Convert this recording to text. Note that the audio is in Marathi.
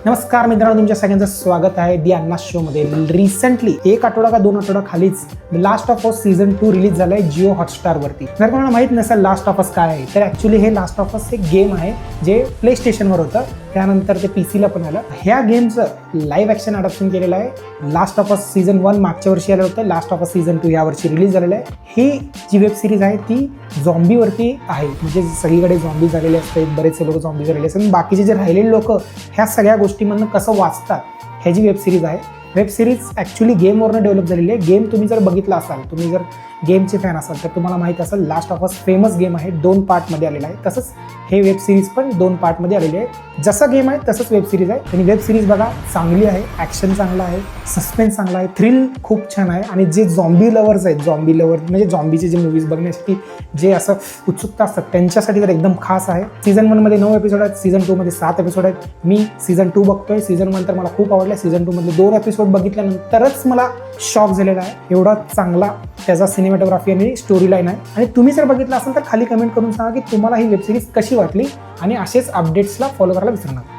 नमस्कार मित्रांनो, तुमच्या सगळ्यांचं स्वागत आहे दी अन्ना शो मध्ये. रिसेंटली एक आठवडा का 2 आठवडा खालीच last of us season 2 release झालाय जिओ हॉटस्टार वरती. जर कोणाला माहित नसेल लास्ट ऑफ अस काय आहे, तर ऍक्च्युली हे लास्ट ऑफ अस एक गेम आहे जे प्ले स्टेशनवर होतं, त्यानंतर ते पीसीला पण आलं. ह्या गेमचं लाईव्ह ॲक्शन अडॅप्शन केलेलं आहे. लास्ट ऑफ अस सीझन 1 मागच्या वर्षी आलं होतं, लास्ट ऑफ अस सीझन 2 यावर्षी रिलीज झालेलं आहे. ही जी वेब सिरीज आहे ती झॉम्बीवरती आहे, म्हणजे सगळीकडे झॉम्बी झालेले असतात, बरेचसे लोक झॉम्बी झालेले असतात. बाकीचे जे राहिलेले लोक ह्या सगळ्या गोष्टींमधून कसं वाचतात ह्याची वेब सिरीज आहे. वेब सिरीज ॲक्च्युली गेमवरनं डेव्हलप झालेली आहे. गेम तुम्ही जर बघितला असाल, तुम्ही जर गेमचे फॅन असाल तर तुम्हाला माहीत असेल last of us famous game आहे, 2 पार्टमध्ये आलेला आहे. तसंच हे वेब सिरीज पण 2 पार्टमध्ये आलेली आहे. जसं गेम आहे तसंच वेब सिरीज आहे. आणि वेब सिरीज बघा चांगली आहे, ॲक्शन चांगला आहे, सस्पेन्स चांगला आहे, थ्रिल खूप छान आहे. आणि जे झॉम्बी लवर्स आहेत, झॉम्बी लवर म्हणजे झॉम्बीचे जे मूवीज बघण्यासाठी जे असं उत्सुकता असतात त्यांच्यासाठी तर एकदम खास आहे. सीझन 1 मध्ये 9 एपिसोड आहेत, सीझन 2 मध्ये 7 एपिसोड आहेत. मी सीझन 2 बघतोय. सीझन 1 तर मला खूप आवडलं. सीझन 2 मधले 2 एपिसोड बघितल्यानंतरच मला शॉक झालेला आहे. एवढा चांगला त्याचा सिनेमॅटोग्राफी आणि स्टोरी लाईन आहे. आणि तुम्ही जर बघितलं असेल तर खाली कमेंट करून सांगा की तुम्हाला ही वेब सिरीज कशी वाटली, आणि असेच अपडेट्सला फॉलो करायला विसरू नका.